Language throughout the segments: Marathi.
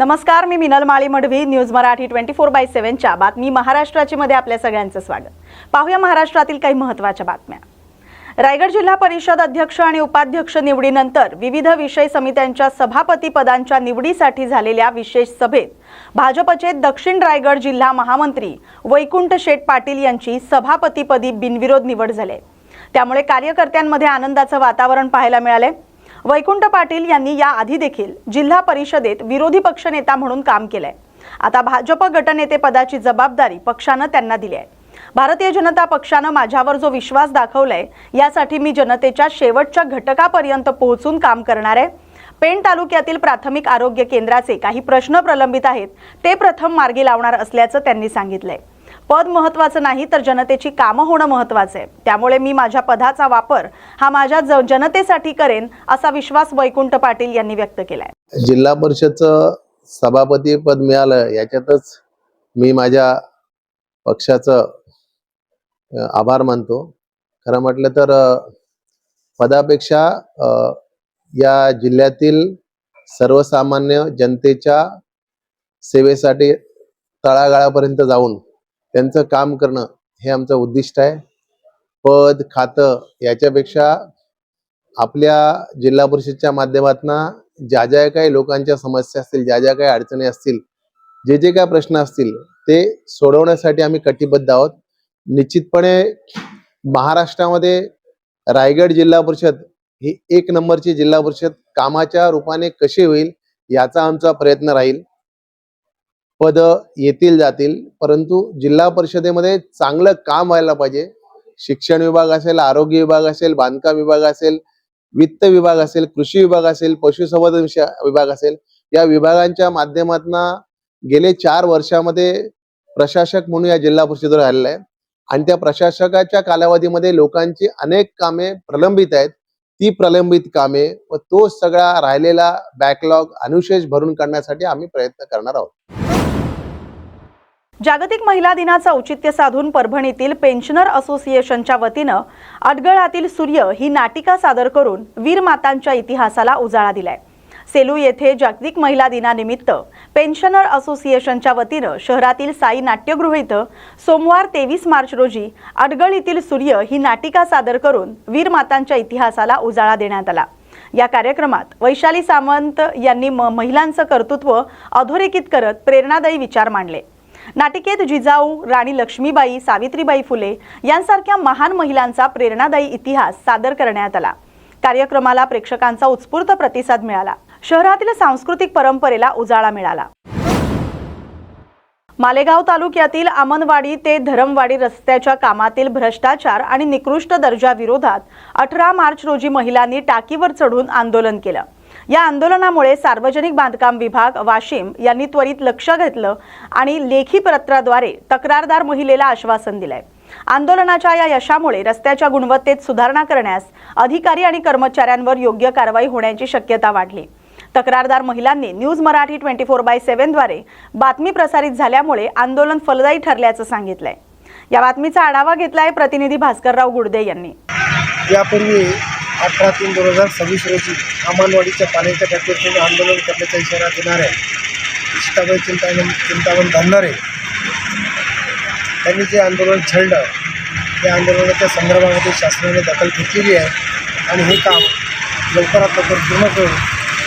नमस्कार, मी मिनल माळी मडवी. न्यूज मराठी 24/7 च्या बातमी महाराष्ट्राची मध्ये आपल्या सगळ्यांचं स्वागत. पाहूया महाराष्ट्रातील काही महत्त्वाच्या बातम्या. रायगड जिल्हा परिषद अध्यक्ष आणि उपाध्यक्ष निवडीनंतर विविध विषय समित्यांच्या सभापती पदांच्या निवडीसाठी झालेल्या विशेष सभेत भाजपचे दक्षिण रायगड जिल्हा महामंत्री वैकुंठ शेठ पाटील यांची सभापतीपदी बिनविरोध निवड झाली. त्यामुळे कार्यकर्त्यांमध्ये आनंदाचं वातावरण पाहायला मिळाले. वैकुंठ पाटील यांनी या आधी देखील जिल्हा परिषदेत विरोधी पक्षनेता म्हणून काम केलंय. आता भाजप गटनेते पदाची जबाबदारी पक्षानं त्यांना दिली आहे. भारतीय जनता पक्षानं माझ्यावर जो विश्वास दाखवलाय यासाठी मी जनतेच्या शेवटच्या घटकापर्यंत पोहोचून काम करणार आहे. पेण तालुक्यातील प्राथमिक आरोग्य केंद्राचे काही प्रश्न प्रलंबित आहेत, ते प्रथम मार्गी लावणार असल्याचं त्यांनी सांगितलंय. पद महत्त्वाचं नाही तर जनतेची कामं होणं महत्त्वाचं आहे. त्यामुळे मी माझ्या पदाचा वापर हा माझ्या जनतेसाठी करेन असा विश्वास वैकुंठ पाटील यांनी व्यक्त केलाय. जिल्हा परिषदचं सभापती पद मिळालं याच्यातच मी माझ्या पक्षाचं आभार मानतो. खरं म्हटलं तर पदापेक्षा या जिल्ह्यातील सर्वसामान्य जनतेच्या सेवेसाठी तळागाळापर्यंत जाऊन त्यांचं काम करणं हे आमचं उद्दिष्ट आहे. पद खातं याच्यापेक्षा आपल्या जिल्हा परिषदच्या माध्यमातून ज्या ज्या काही लोकांच्या समस्या असतील, ज्या ज्या काही अडचणी असतील, जे जे काही प्रश्न असतील ते सोडवण्यासाठी आम्ही कटिबद्ध आहोत. निश्चितपणे महाराष्ट्रामध्ये रायगड जिल्हा परिषद ही एक नंबरची जिल्हा परिषद कामाच्या रूपाने कशी होईल याचा आमचा प्रयत्न राहील. पद येतील जातील, परंतु जिल्हा परिषदेमध्ये चांगलं काम व्हायला पाहिजे. शिक्षण विभाग असेल, आरोग्य विभाग असेल, बांधकाम विभाग असेल, वित्त विभाग असेल, कृषी विभाग असेल, पशुसंवर्धन विभाग असेल, या विभागांच्या माध्यमातून गेले 4 वर्षामध्ये प्रशासक म्हणून या जिल्हा परिषदेवर आलेला आहे. आणि त्या प्रशासकाच्या कालावधीमध्ये लोकांची अनेक कामे प्रलंबित आहेत. ती प्रलंबित कामे व तो सगळा राहिलेला बॅकलॉग अनुशेष भरून काढण्यासाठी आम्ही प्रयत्न करणार आहोत. जागतिक महिला दिनाचं औचित्य साधून परभणीतील पेन्शनर असोसिएशनच्या वतीनं अडगळातील सूर्य ही नाटिका सादर करून वीर मातांच्या इतिहासाला उजाळा दिलाय. सेलू येथे जागतिक महिला दिनानिमित्त पेन्शनर असोसिएशनच्या वतीनं शहरातील साई नाट्यगृह इथं सोमवार 23 मार्च रोजी अडगळीतील सूर्य ही नाटिका सादर करून वीर मातांच्या इतिहासाला उजाळा देण्यात आला. या कार्यक्रमात वैशाली सामंत यांनी महिलांचं कर्तृत्व अधोरेखित करत प्रेरणादायी विचार मांडले. नाटिकेत जिजाऊ, राणी लक्ष्मीबाई, सावित्रीबाई फुले यांसारख्या महान महिलांचा प्रेरणादायी इतिहास सादर करण्यात आला. कार्यक्रमाला प्रेक्षकांचा उत्स्फूर्त प्रतिसाद मिळाला. शहरातील सांस्कृतिक परंपरेला उजाळा मिळाला. मालेगाव तालुक्यातील आमनवाडी ते धरमवाडी रस्त्याच्या कामातील भ्रष्टाचार आणि निकृष्ट दर्जा विरोधात 18 मार्च रोजी महिलांनी टाकीवर चढून आंदोलन केलं. या आंदोलनामुळे सार्वजनिक बांधकाम विभाग वाशिम यांनी त्वरित लक्ष घेतलं आणि लेखी पत्राद्वारे तक्रारदार महिलेला आश्वासन दिलंय. आंदोलनाच्या या यशामुळे रस्त्याच्या गुणवत्तेत सुधारणा करण्यास अधिकारी आणि कर्मचाऱ्यांवर योग्य कारवाई होण्याची शक्यता वाढली. तक्रारदार महिलांनी न्यूज मराठी 24/7 द्वारे बातमी प्रसारित झाल्यामुळे आंदोलन फलदायी ठरल्याचं सांगितलंय. या बातमीचा आढावा घेतलाय प्रतिनिधी भास्करराव गुडदे यांनी. यापूर्वी 18/3/2026 रोजी अमनवाडीच्या पाण्याच्या टाकीवर आंदोलन करण्याचा इशारा देणाऱ्या इष्टाबाई चिंतामण धनरे त्यांनी जे आंदोलन छेडलं त्या आंदोलनाच्या संदर्भामध्ये शासनाने दखल घेतलेली आहे आणि हे काम लवकरात लवकर पूर्ण करून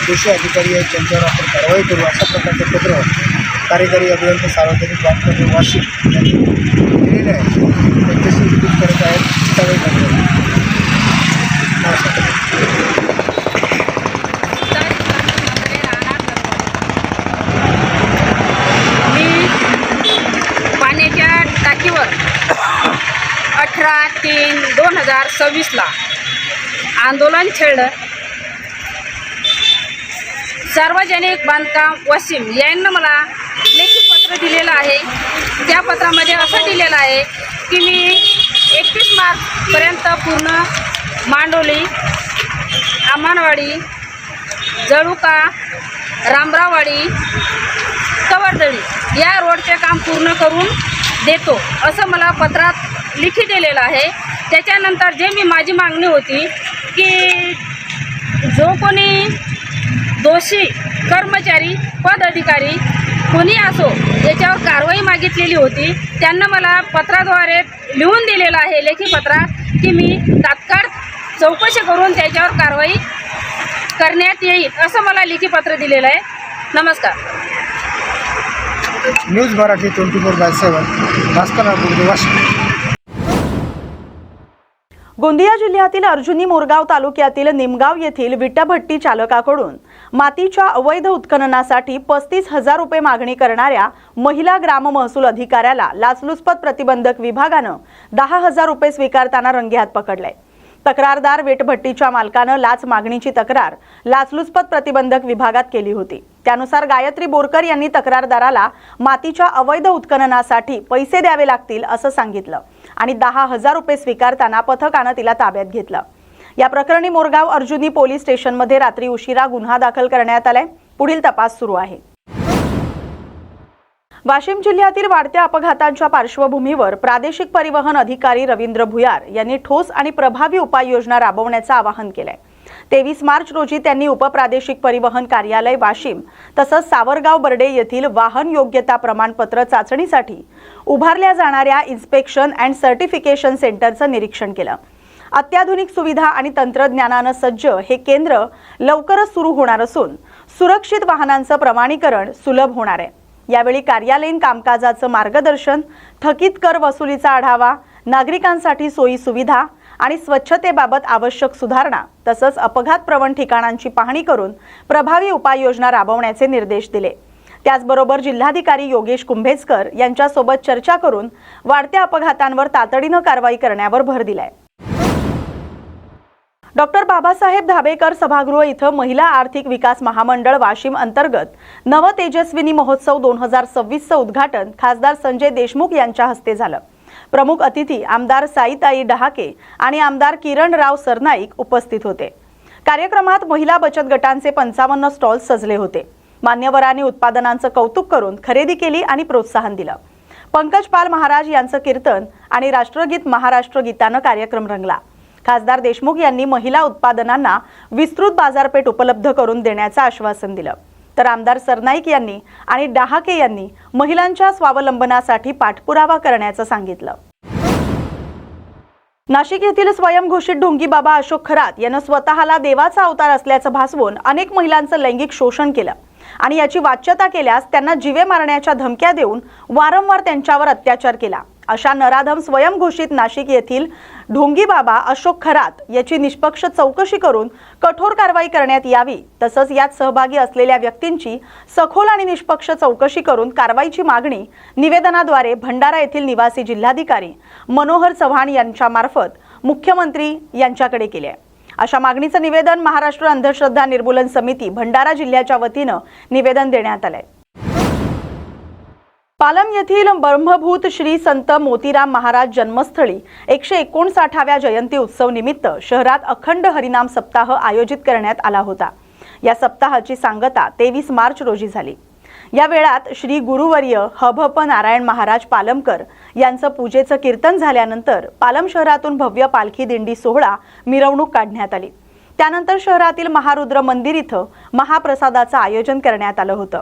दोषी अधिकारी आहेत त्यांच्यावर आपण कारवाई करू अशा प्रकारचे पत्र कार्यकारी अभियंता सार्वजनिक बांधकाम वाशिम यांनी दिलेले आहे. त्यांच्याशी विरोध करत आहेत इष्टाबाई धनरे. पाण्याच्या टाकीवर 18/3/2026 आंदोलन छेडलं. सार्वजनिक बांधकाम वाशिम यांना मला लेखी पत्र दिलेलं आहे. त्या पत्रामध्ये असं दिलेलं आहे की मी 31 मार्चपर्यंत पूर्ण मांडोली, आमनवाडी, जळुका, रामरावाडी, कवरदळी या रोडचे काम पूर्ण करून देतो असं मला पत्रात लिखित दिलेलं आहे. त्याच्यानंतर जे मी माझी मागणी होती की जो कोणी दोषी कर्मचारी पदाधिकारी कोणी असो याच्यावर कारवाई मागितलेली होती. त्यांना मला पत्राद्वारे लिहून दिलेलं आहे, लेखी पत्रात, की मी तात्काळ चौकशी करून त्याच्यावर कारवाई करण्यात येईल असं मला लेखी पत्र दिलेलं आहे. नमस्कार. न्यूज मराठी 24/7 भास्कर नागपूर वाशिम. गोंदिया जिल्ह्यातील अर्जुनी मोरगाव तालुक्यातील निमगाव येथील विटभट्टी चालकाकडून मातीच्या अवैध उत्खननासाठी 35,000 रुपये मागणी करणाऱ्या महिला ग्राम महसूल अधिकाऱ्याला लाचलुचपत प्रतिबंधक विभागानं 10,000 रुपये स्वीकारताना रंगेहात पकडले. तक्रारदार विटभट्टीच्या मालकानं लाच मागणीची तक्रार लाचलुचपत प्रतिबंधक विभागात केली होती. त्यानुसार गायत्री बोरकर यांनी तक्रारदाराला मातीच्या अवैध उत्खननासाठी पैसे द्यावे लागतील असं सांगितलं आणि 10,000 रुपये स्वीकारताना पथकानं तिला ताब्यात घेतलं. या प्रकरणी मोरगाव अर्जुनी पोलीस स्टेशनमध्ये रात्री उशिरा गुन्हा दाखल करण्यात आलाय. पुढील तपास सुरू आहे. वाशिम जिल्ह्यातील वाढत्या अपघातांच्या पार्श्वभूमीवर प्रादेशिक परिवहन अधिकारी रवींद्र भुयार यांनी ठोस आणि प्रभावी उपाययोजना राबवण्याचं आवाहन केलंय. 23 मार्च रोजी त्यांनी उपप्रादेशिक परिवहन कार्यालय वाशिम तसंच सावरगाव बर्डे येथील वाहन योग्यता प्रमाणपत्र चाचणीसाठी उभारल्या जाणाऱ्या इन्स्पेक्शन अँड सर्टिफिकेशन सेंटरचं निरीक्षण केलं. अत्याधुनिक सुविधा आणि तंत्रज्ञानानं सज्ज हे केंद्र लवकरच सुरू होणार असून सुरक्षित वाहनांचं प्रमाणीकरण सुलभ होणार आहे. यावेळी कार्यालयीन कामकाजाचं मार्गदर्शन, थकीत कर वसुलीचा आढावा, नागरिकांसाठी सोयी सुविधा आणि स्वच्छतेबाबत आवश्यक सुधारणा तसंच अपघात प्रवण ठिकाणांची पाहणी करून प्रभावी उपाययोजना राबवण्याचे निर्देश दिले. त्याचबरोबर जिल्हाधिकारी योगेश कुंभेजकर यांच्यासोबत चर्चा करून वाढत्या अपघातांवर तातडीनं कारवाई करण्यावर भर दिलाय. डॉक्टर बाबासाहेब धाबेकर सभागृह इथं महिला आर्थिक विकास महामंडळ वाशिम अंतर्गत नव तेजस्विनी महोत्सव 2026चं उद्घाटन खासदार संजय देशमुख यांच्या हस्ते झालं. प्रमुख अतिथी आमदार साईताई डहाके आणि आमदार किरणराव सरनाईक उपस्थित होते. कार्यक्रमात महिला बचत गटांचे 55 स्टॉल सजले होते. मान्यवरांनी उत्पादनांचं कौतुक करून खरेदी केली आणि प्रोत्साहन दिलं. पंकज पाल महाराज यांचं कीर्तन आणि राष्ट्रगीत महाराष्ट्र गीतानं कार्यक्रम रंगला. खासदार देशमुख यांनी महिला उत्पादनांना विस्तृत बाजारपेठ उपलब्ध करून देण्याचं आश्वासन दिलं. तर आमदार सरनाईक यांनी आणि डहाके यांनी महिलांच्या स्वावलंबनासाठी पाठपुरावा करण्याचं सांगितलं. नाशिक येथील स्वयंघोषित ढोंगी बाबा अशोक खरात यानं स्वतःला देवाचा अवतार असल्याचं भासवून अनेक महिलांचं लैंगिक शोषण केलं आणि याची वाच्यता केल्यास त्यांना जीवे मारण्याच्या धमक्या देऊन वारंवार त्यांच्यावर अत्याचार केला. अशा नराधम स्वयंघोषित नाशिक येथील ढोंगी बाबा अशोक खरात याची निष्पक्ष चौकशी करून कठोर कारवाई करण्यात यावी. तसंच यात सहभागी असलेल्या व्यक्तींची सखोल आणि निष्पक्ष चौकशी करून कारवाईची मागणी निवेदनाद्वारे भंडारा येथील निवासी जिल्हाधिकारी मनोहर चव्हाण यांच्यामार्फत मुख्यमंत्री यांच्याकडे केले आहे. अशा मागणीचं निवेदन महाराष्ट्र अंधश्रद्धा निर्मूलन समिती भंडारा जिल्ह्याच्या वतीनं निवेदन देण्यात आलंय. पालम येथील ब्रह्मभूत श्री संत मोतीराम महाराज जन्मस्थळी 159व्या जयंती उत्सव निमित्त शहरात अखंड हरिनाम सप्ताह आयोजित करण्यात आला होता. या सप्ताहाची सांगता 23 मार्च रोजी झाली. या वेळात श्री गुरुवर्य हभप नारायण महाराज पालमकर यांचं पूजेचं कीर्तन झाल्यानंतर पालम शहरातून भव्य पालखी दिंडी सोहळा मिरवणूक काढण्यात आली. त्यानंतर शहरातील महारुद्र मंदिर इथं महाप्रसादाचं आयोजन करण्यात आलं होतं.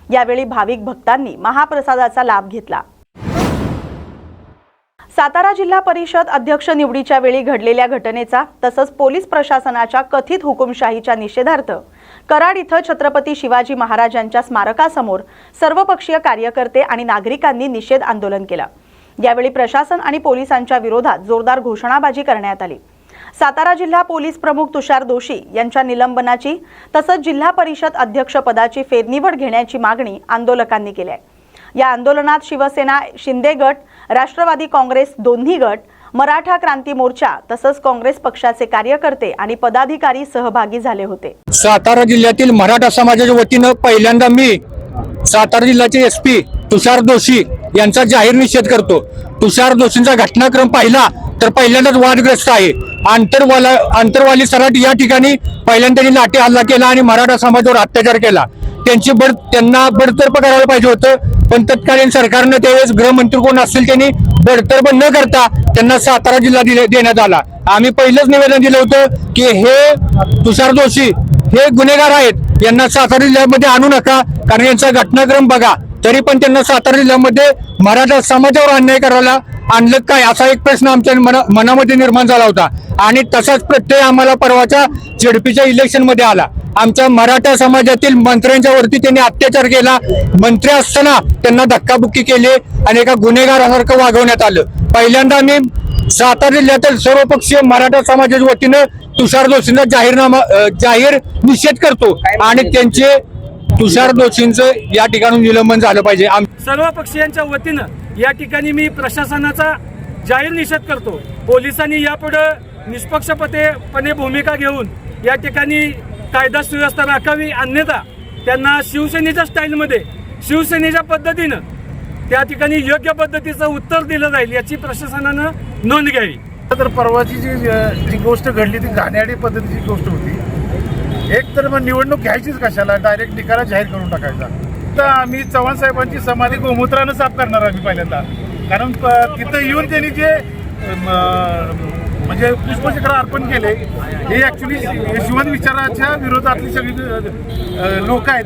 यावेळी भाविक भक्तांनी महाप्रसादाचा लाभ घेतला. सातारा जिल्हा परिषद अध्यक्ष निवडीच्या वेळी घडलेल्या घटनेचा तसंच पोलीस प्रशासनाच्या कथित हुकुमशाहीच्या निषेधार्थ कराड इथं छत्रपती शिवाजी महाराजांच्या स्मारकासमोर सर्वपक्षीय कार्यकर्ते आणि नागरिकांनी निषेध आंदोलन केलं. यावेळी प्रशासन आणि पोलिसांच्या विरोधात जोरदार घोषणाबाजी करण्यात आली. सातारा जिल्हा पोलीस प्रमुख तुषार दोशी यांच्या निलंबनाची तसंच जिल्हा परिषद अध्यक्ष पदाची फेरनिवड घेण्याची मागणी आंदोलकांनी केली आहे. या आंदोलनात शिवसेना, शिंदे गट, राष्ट्रवादी काँग्रेस दोन्ही गट, मराठा क्रांती मोर्चा तसंच काँग्रेस पक्षाचे कार्यकर्ते आणि पदाधिकारी सहभागी झाले होते. सातारा जिल्ह्यातील मराठा समाजाच्या वतीनं पहिल्यांदा मी सातारा जिल्ह्याचे एसपी तुषार दोशी यांचा जाहीर निषेध करतो. तुषार दोशींचा घटनाक्रम पाहिला तर पहिल्यांदाच वादग्रस्त आहे. आंतरवाली सराट या ठिकाणी पहिल्यांदा लाठी हल्ला केला आणि मराठा समाजावर अत्याचार केला. त्यांना बडतर्फ करायला पाहिजे होतं, पण तत्कालीन सरकारनं त्यावेळेस गृहमंत्री कोण असतील त्यांनी बडतर्फ न करता त्यांना सातारा जिल्हा देण्यात आला. आम्ही पहिलंच निवेदन दिलं होतं की हे तुषार दोशी हे गुन्हेगार आहेत यांना सातारा जिल्ह्यामध्ये आणू नका, कारण यांचा घटनाक्रम बघा. तरी पण त्यांना सातारा जिल्ह्यामध्ये मराठा समाजावर अन्याय करायला आणलं काय, असा एक प्रश्न आमच्या मनामध्ये निर्माण झाला होता. आणि तसाच प्रत्यय आम्हाला परवाच्या झेडपीच्या इलेक्शन मध्ये आला. आमच्या मराठा समाजातील मंत्र्यांच्या वरती त्यांनी अत्याचार केला. मंत्री असताना त्यांना धक्काबुक्की केली आणि एका गुन्हेगारासारखं वागवण्यात आलं. पहिल्यांदा आम्ही सातारा जिल्ह्यातील सर्वपक्षीय मराठा समाजाच्या वतीनं तुषार दोषींचा जाहीर निषेध करतो आणि त्यांचे तुषार दोषींचं या ठिकाणी निलंबन झालं पाहिजे. सर्व पक्षीयांच्या वतीनं या ठिकाणी मी प्रशासनाचा जाहीर निषेध करतो. पोलिसांनी यापुढे निष्पक्षपातीपणे भूमिका घेऊन या ठिकाणी कायदा सुव्यवस्था राखावी, अन्यथा त्यांना शिवसेनेच्या स्टाईलमध्ये शिवसेनेच्या पद्धतीनं त्या ठिकाणी योग्य पद्धतीचं उत्तर दिलं जाईल याची प्रशासनानं नोंद घ्यावी. तर परवाची जी गोष्ट घडली ती घाणेरडी पद्धतीची गोष्ट होती. एक तर मग निवडणूक घ्यायचीच कशाला, डायरेक्ट निकाल जाहीर करून टाकायचा. तर आम्ही चव्हाण साहेबांची समाधी गोमूत्रानं साफ करणार आम्ही पहिल्यांदा, कारण तिथं येऊन त्यांनी जे म्हणजे पुष्पचक्र अर्पण केले हे ॲक्च्युली यशवंत विचाराच्या विरोधातली सगळी लोक आहेत.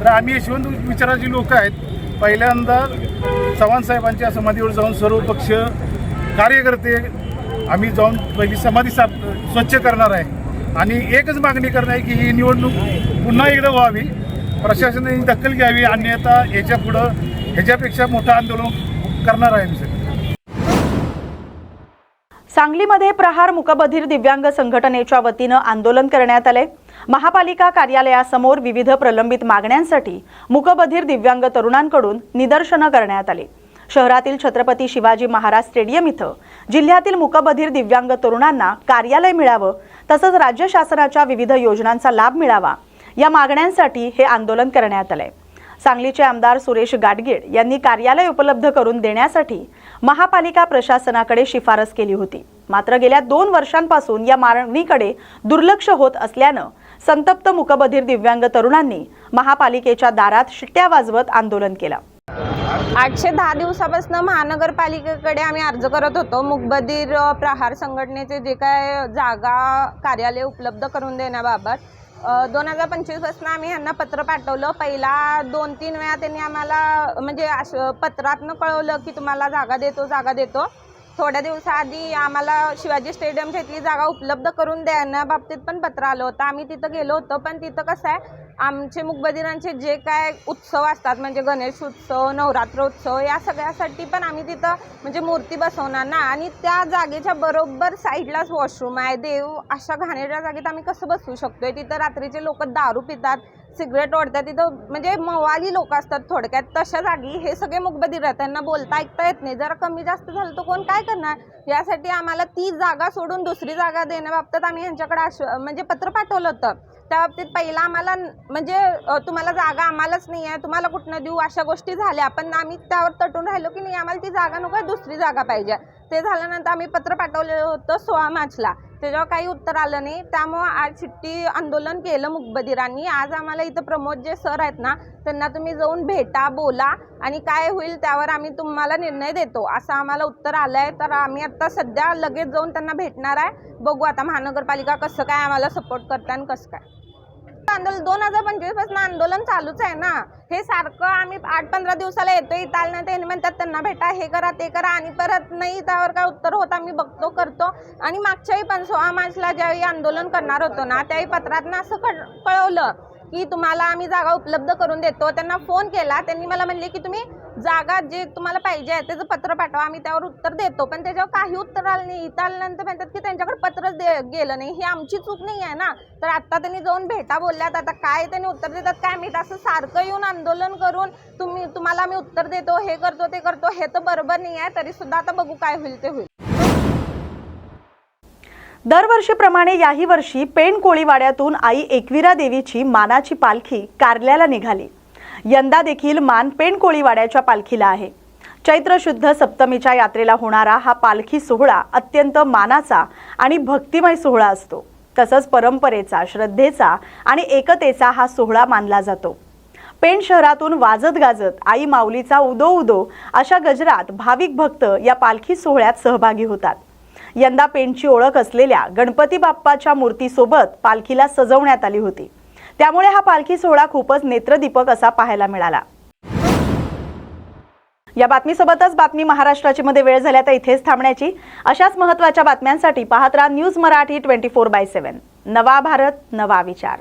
तर आम्ही यशवंत विचाराची लोक आहेत. पहिल्यांदा चव्हाण साहेबांच्या समाधीवर जाऊन सर्व पक्ष कार्यकर्ते आम्ही जाऊन पहिली समाधी साफ स्वच्छ करणार आहे आणि एकच मागणी करणार आहे की ही निवडणूक पुन्हा एकदा व्हावी, प्रशासनाने दखल घ्यावी, अन्यथा याच्या पुढं ह्याच्यापेक्षा मोठं आंदोलन करणार आहे आम्ही. सांगलीमध्ये प्रहार मूकबधीर दिव्यांग संघटनेच्या वतीनं आंदोलन करण्यात आले. महापालिका कार्यालयासमोर विविध प्रलंबित मागण्यांसाठी मूकबधीर दिव्यांग तरुणांकडून निदर्शनं करण्यात आली. शहरातील छत्रपती शिवाजी महाराज स्टेडियम इथं जिल्ह्यातील मूकबधीर दिव्यांग तरुणांना कार्यालय मिळावं, तसंच राज्य शासनाच्या विविध योजनांचा लाभ मिळावा या मागण्यांसाठी हे आंदोलन करण्यात आले. सांगलीचे आमदार सुरेश गाडगीळ यांनी कार्यालय उपलब्ध करून देण्यासाठी महापालिका प्रशासनाकडे शिफारस केली होती. मात्र गेल्या 2 वर्षांपासून या मागणीकडे दुर्लक्ष होत असल्यानं संतप्त मूकबधीर दिव्यांग तरुणांनी महापालिकेच्या दारात शिट्ट्या वाजवत आंदोलन केलं. 810 दिवसापासून महानगरपालिकेकडे आम्ही अर्ज करत होतो. मूकबधीर प्रहार संघटनेचे जे काय जागा कार्यालय उपलब्ध करून देण्याबाबत 2025 पासून आम्ही यांना पत्र पाठवलं. पहिला 2-3 वेळा त्यांनी आम्हाला म्हणजे पत्रातनं कळवलं की तुम्हाला जागा देतो. थोड्या दिवसाआधी आम्हाला शिवाजी स्टेडियमच्या इथली जागा उपलब्ध करून देण्याबाबतीत पण पत्र आलं होतं. आम्ही तिथं गेलो होतो, पण तिथं कसं आहे आमचे मूकबधिरांचे जे काय उत्सव असतात म्हणजे गणेश उत्सव, नवरात्र उत्सव या सगळ्यासाठी पण आम्ही तिथं म्हणजे मूर्ती बसवणार ना, आणि त्या जागेच्या बरोबर साईडलाच वॉशरूम आहे. देव अशा घाणेरड्या जागेत आम्ही कसं बसवू शकतोय? तिथं रात्रीचे लोक दारू पितात, सिगरेट ओढतात, तिथं म्हणजे मवाली लोक असतात. थोडक्यात तशा जागी हे सगळे मूकबधीर आहेत, त्यांना बोलता ऐकता येत नाही. जरा कमी जास्त झालं तर कोण काय करणार? यासाठी आम्हाला ती जागा सोडून दुसरी जागा देण्याबाबतीत आम्ही यांच्याकडे म्हणजे पत्र पाठवलं होतं. त्या बाबतीत पहिला आम्हाला म्हणजे तुम्हाला जागा आम्हालाच नाही आहे, तुम्हाला कुठनं देऊ, अशा गोष्टी झाल्या. पण आम्ही त्यावर तटून राहिलो की नाही, आम्हाला ती जागा नको, दुसरी जागा पाहिजे. ते झाल्यानंतर आम्ही पत्र पाठवलेलं होतं 16 मार्चला. त्याच्यावर काही उत्तर आलं नाही. त्यामुळं आज चिठ्ठी आंदोलन केलं मूकबधिरांनी. आज आम्हाला इथं प्रमोद जे सर आहेत ना, त्यांना तुम्ही जाऊन भेटा, बोला आणि काय होईल त्यावर आम्ही तुम्हाला निर्णय देतो असं आम्हाला उत्तर आलं आहे. तर आम्ही आता सध्या लगेच जाऊन त्यांना भेटणार आहे. बघू आता महानगरपालिका कसं काय आम्हाला सपोर्ट करते आणि कसं काय. आंदोलन 2025 पासून आंदोलन चालूच आहे ना. हे सारखं आम्ही 8-15 दिवसाला येतोय, इथं ते म्हणतात त्यांना भेटा, हे करा ते करा, आणि परत नाही त्यावर काय उत्तर होत. आम्ही बघतो करतो. आणि मागच्याही पण 16 मार्चला ज्यावेळी आंदोलन करणार होतो ना, त्यावेळी पत्रातनं असं कळवलं की तुम्हाला आम्ही जागा उपलब्ध करून देतो. त्यांना फोन केला, त्यांनी मला म्हणले की तुम्ही जागा जे तुम्हाला पाहिजे आहे त्याचं पत्र पाठवा, आम्ही त्यावर उत्तर देतो. पण त्याच्यावर काही उत्तर आलं नाही. इथं आल्यानंतर म्हणतात की त्यांच्याकडे पत्रच गेलं नाही. ही आमची चूक नाही आहे ना. तर आत्ता त्यांनी जाऊन भेटा बोलल्यात, आता काय त्यांनी उत्तर देतात काय माहीत. असं सारखं येऊन आंदोलन करून तुम्हाला आम्ही उत्तर देतो, हे करतो ते करतो, हे तर बरोबर नाही आहे. तरीसुद्धा आता बघू काय होईल ते होईल. दरवर्षीप्रमाणे याही वर्षी पेण कोळीवाड्यातून आई एकविरा देवीची मानाची पालखी कार्ल्याला निघाली. यंदा देखील मान पेण कोळीवाड्याच्या पालखीला आहे. चैत्र शुद्ध सप्तमीच्या यात्रेला होणारा हा पालखी सोहळा अत्यंत मानाचा आणि भक्तिमय सोहळा असतो. तसंच परंपरेचा, श्रद्धेचा आणि एकतेचा हा सोहळा मानला जातो. पेण शहरातून वाजत गाजत आई माऊलीचा उदो उदो अशा गजरात भाविक भक्त या पालखी सोहळ्यात सहभागी होतात. यंदा पेणची ओळख असलेल्या गणपती बाप्पाच्या मूर्तीसोबत पालखीला सजवण्यात आली होती. त्यामुळे हा पालखी सोहळा खूपच नेत्रदीपक असा पाहायला मिळाला. या बातमीसोबतच बातमी महाराष्ट्राची मध्ये वेळ झाल्या तर इथेच थांबण्याची. अशाच महत्त्वाच्या बातम्यांसाठी पाहत राहा न्यूज मराठी 24/7. नवा भारत नवा विचार.